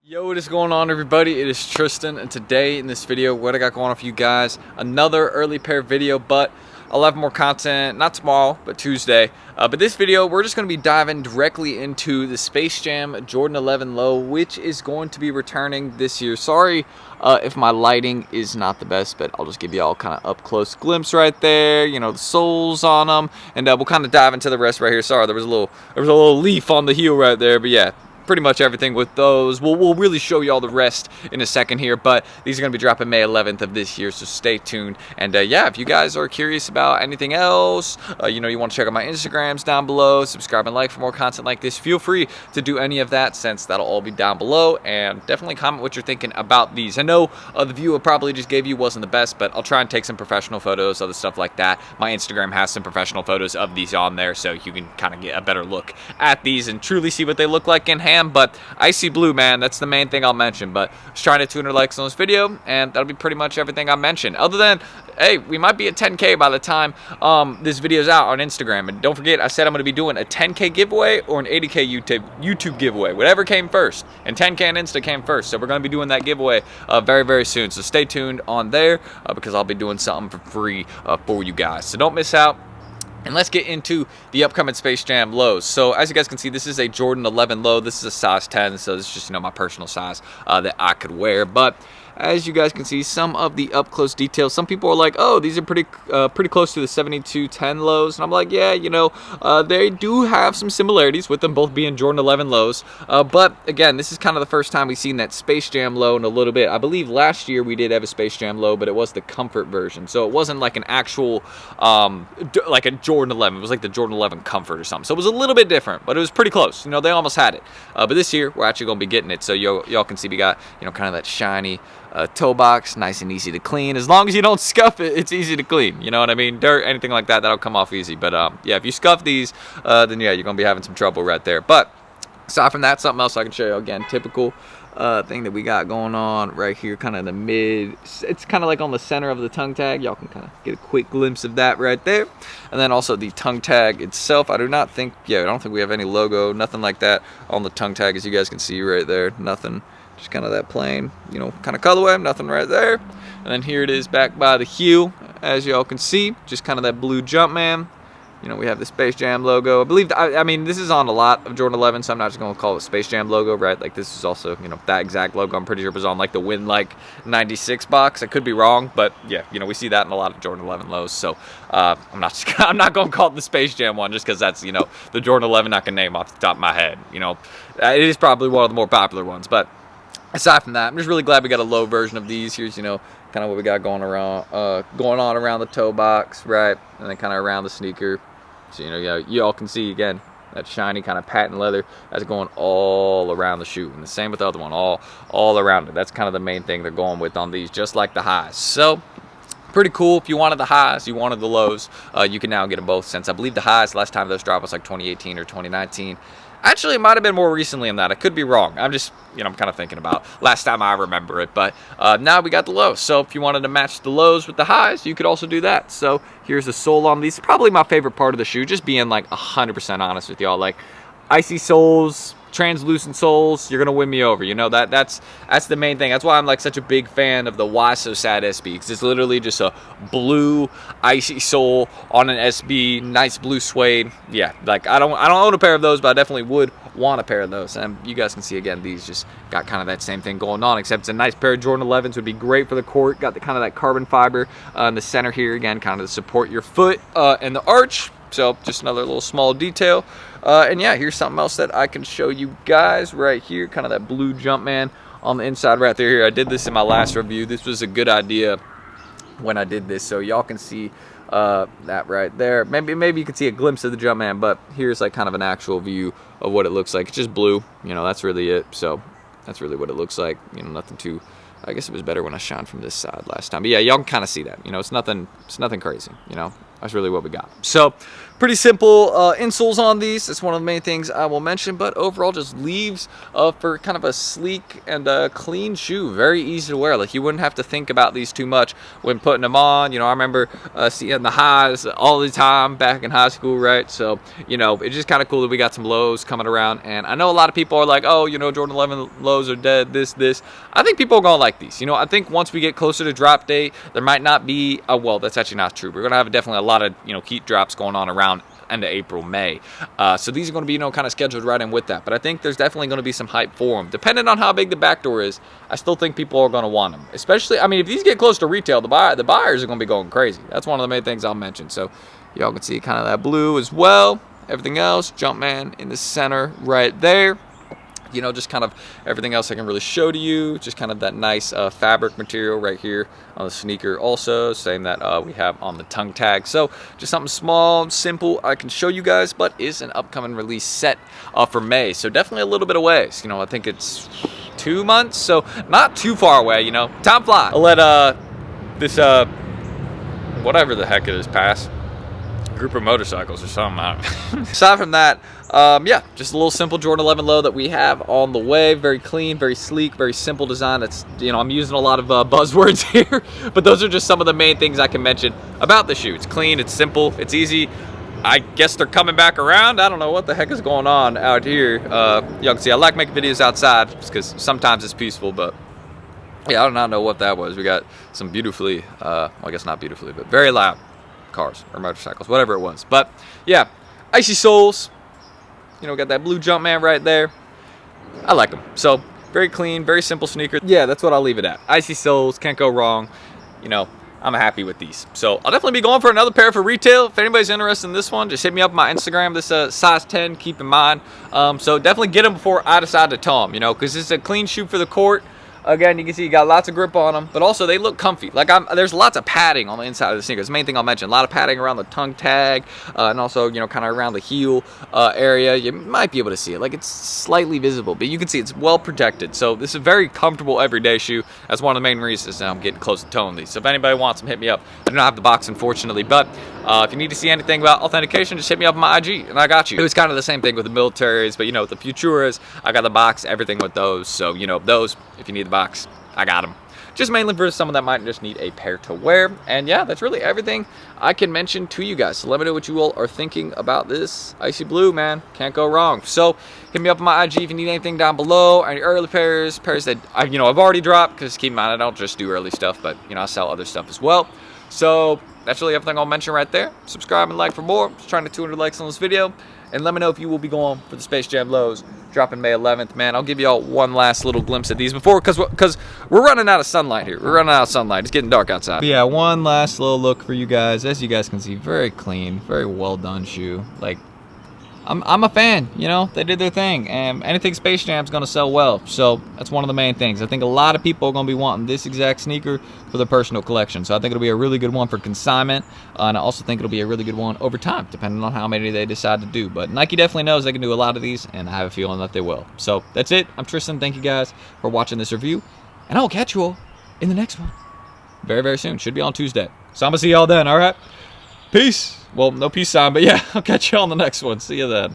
Yo, what is going on, everybody? It is Tristan, and today in this video, what I got going on for you guys, another early pair video, but I'll have more content, not tomorrow, but Tuesday. But this video, we're just going to be diving directly into the Space Jam Jordan 11 Low, which is going to be returning this year. Sorry if my lighting is not the best, but I'll just give you all kind of up-close glimpse right there, you know, the soles on them, and we'll kind of dive into the rest right here. Sorry, there was a little leaf on the heel right there, but yeah. Pretty much everything with those. We'll really show you all the rest in a second here, but these are going to be dropping May 11th of this year, so stay tuned. And yeah, if you guys are curious about anything else, you know, you want to check out my Instagrams down below, subscribe and like for more content like this, feel free to do any of that, since that'll all be down below. And definitely comment what you're thinking about these. I know the view I probably just gave you wasn't the best, but I'll try and take some professional photos, other stuff like that. My Instagram has some professional photos of these on there, so you can kind of get a better look at these and truly see what they look like in hand. But icy blue, man, that's the main thing I'll mention. But just trying to 200 likes on this video, and that'll be pretty much everything I mentioned. Other than, hey, we might be at 10K by the time this video's out on Instagram. And don't forget, I said I'm going to be doing a 10K giveaway or an 80K YouTube giveaway, whatever came first. And 10K and Insta came first, so we're going to be doing that giveaway very, very soon. So stay tuned on there because I'll be doing something for free for you guys. So don't miss out. And let's get into the upcoming Space Jam lows. So as you guys can see, this is a Jordan 11 low. This is a size 10, so this is just, you know, my personal size that I could wear. But as you guys can see, some of the up close details. Some people are like, "Oh, these are pretty close to the 7210 lows," and I'm like, "Yeah, you know, they do have some similarities with them both being Jordan 11 lows." But again, this is kind of the first time we've seen that Space Jam low in a little bit. I believe last year we did have a Space Jam low, but it was the comfort version, so it wasn't like an actual like a Jordan 11. It was like the Jordan 11 Comfort or something. So it was a little bit different, but it was pretty close. You know, they almost had it. But this year we're actually going to be getting it. So y'all can see we got, you know, kind of that shiny toe box, nice and easy to clean. As long as you don't scuff it, it's easy to clean. You know what I mean? Dirt, anything like that, that'll come off easy. But yeah, if you scuff these, then yeah, you're gonna be having some trouble right there. But aside from that, something else I can show you. Again, typical thing that we got going on right here, kind of in the mid. It's kind of like on the center of the tongue tag. Y'all can kind of get a quick glimpse of that right there. And then also the tongue tag itself. I don't think we have any logo, nothing like that on the tongue tag, as you guys can see right there. Nothing. Just kind of that plain, you know, kind of colorway, nothing right there. And then here it is back by the heel, as y'all can see, just kind of that blue Jumpman. You know, we have the Space Jam logo. I believe, I mean, this is on a lot of Jordan 11, so I'm not just going to call it Space Jam logo, right? Like, this is also, you know, that exact logo, I'm pretty sure it was on, like, the Win, like, 96 box. I could be wrong, but, yeah, you know, we see that in a lot of Jordan 11 lows. So, I'm not going to call it the Space Jam one just because that's, you know, the Jordan 11 I can name off the top of my head. You know, it is probably one of the more popular ones, but aside from that, I'm just really glad we got a low version of these. Here's, you know, kind of what we got going on around the toe box, right? And then kind of around the sneaker. So, you know, yeah, you all can see, again, that shiny kind of patent leather that's going all around the shoe. And the same with the other one, all around it. That's kind of the main thing they're going with on these, just like the highs. So, pretty cool. If you wanted the highs, you wanted the lows, you can now get them both, since I believe the highs, last time those dropped was like 2018 or 2019. Actually, it might have been more recently than that. I could be wrong. I'm just, you know, I'm kind of thinking about last time I remember it. But now we got the lows. So if you wanted to match the lows with the highs, you could also do that. So here's the sole on these. Probably my favorite part of the shoe, just being like 100% honest with y'all. Like, icy soles, translucent soles, you're gonna win me over. You know, that's the main thing. That's why I'm like such a big fan of the Why So Sad SB, because it's literally just a blue icy sole on an SB, nice blue suede. Yeah, like I don't own a pair of those, but I definitely would want a pair of those. And you guys can see, again, these just got kind of that same thing going on, except it's a nice pair of Jordan 11s. Would be great for the court. Got the kind of that carbon fiber in the center here, again, kind of to support your foot and the arch. So just another little small detail. And yeah, here's something else that I can show you guys right here, kind of that blue Jumpman on the inside right there. Here, I did this in my last review. This was a good idea when I did this, so y'all can see that right there. Maybe you can see a glimpse of the Jumpman, but here's like kind of an actual view of what it looks like. It's just blue, you know, that's really it. So that's really what it looks like. You know, nothing too, I guess it was better when I shined from this side last time. But yeah, y'all can kind of see that. You know, it's nothing crazy, you know. That's really what we got. So pretty simple insoles on these. That's one of the main things I will mention, but overall just leaves for kind of a sleek and clean shoe. Very easy to wear. Like, you wouldn't have to think about these too much when putting them on. You know, I remember seeing the highs all the time back in high school, right? So, you know, it's just kind of cool that we got some lows coming around. And I know a lot of people are like, oh, you know, Jordan 11 lows are dead, this. I think people are going to like these. You know, I think once we get closer to drop date, there might not be, well, that's actually not true. We're going to have definitely a lot of, you know, heat drops going on around end of April, May. So these are going to be, you know, kind of scheduled right in with that. But I think there's definitely going to be some hype for them. Depending on how big the back door is, I still think people are going to want them. Especially, I mean, if these get close to retail, the buyers are going to be going crazy. That's one of the main things I'll mention. So y'all can see kind of that blue as well. Everything else, Jumpman in the center right there. You know, just kind of everything else I can really show to you. Just kind of that nice fabric material right here on the sneaker also. Same that we have on the tongue tag. So just something small, simple I can show you guys, but is an upcoming release set for May. So definitely a little bit away. You know, I think it's 2 months. So not too far away, you know. Time flies. I'll let this, whatever the heck it is, pass. Group of motorcycles or something. Aside from that, yeah, just a little simple Jordan 11 low that we have on the way. Very clean, very sleek, very simple design. That's, you know, I'm using a lot of buzzwords here, but those are just some of the main things I can mention about the shoe. It's clean, it's simple, it's easy. I guess they're coming back around. I don't know what the heck is going on out here. Y'all can see I like making videos outside because sometimes it's peaceful, but yeah, I do not know what that was. We got some beautifully, well, I guess not beautifully, but very loud cars or motorcycles, whatever it was. But yeah, icy soles, you know, got that blue Jumpman right there. I like them. So very clean, very simple sneaker. Yeah, that's what I'll leave it at. Icy soles, can't go wrong. You know, I'm happy with these. So I'll definitely be going for another pair for retail. If anybody's interested in this one, just hit me up on my Instagram. This size 10, keep in mind. So definitely get them before I decide to tow them, you know, because it's a clean shoe for the court. Again, you can see you got lots of grip on them, but also they look comfy. Like, there's lots of padding on the inside of the sneakers. The main thing I'll mention, a lot of padding around the tongue tag, and also, you know, kind of around the heel area. You might be able to see it. Like, it's slightly visible, but you can see it's well protected. So this is a very comfortable everyday shoe. That's one of the main reasons I'm getting close to towing these. So if anybody wants them, hit me up. I do not have the box, unfortunately, but if you need to see anything about authentication, just hit me up on my IG, and I got you. It was kind of the same thing with the militaries, but, you know, with the Futuras, I got the box, everything with those. So, you know, those, if you need the box, I got them. Just mainly for someone that might just need a pair to wear. And yeah, that's really everything I can mention to you guys. So let me know what you all are thinking about this icy blue, man. Can't go wrong. So hit me up on my IG if you need anything down below. Any early pairs that I've already dropped. Because keep in mind, I don't just do early stuff, but, you know, I sell other stuff as well. So that's really everything I'll mention right there. Subscribe and like for more. Just trying to 200 likes on this video. And let me know if you will be going for the Space Jam lows dropping May 11th. Man, I'll give you all one last little glimpse at these before, because we're running out of sunlight here. We're running out of sunlight. It's getting dark outside. But yeah, one last little look for you guys. As you guys can see, very clean, very well done shoe. Like, I'm a fan, you know, they did their thing, and anything Space Jam's gonna sell well. So that's one of the main things. I think a lot of people are gonna be wanting this exact sneaker for their personal collection. So I think it'll be a really good one for consignment, and I also think it'll be a really good one over time, depending on how many they decide to do. But Nike definitely knows they can do a lot of these, and I have a feeling that they will. So that's it. I'm Tristan. Thank you guys for watching this review, and I'll catch you all in the next one very, very soon. Should be on Tuesday. So I'm gonna see y'all then. All right, peace. Well, no peace sign, but yeah, I'll catch you on the next one. See you then.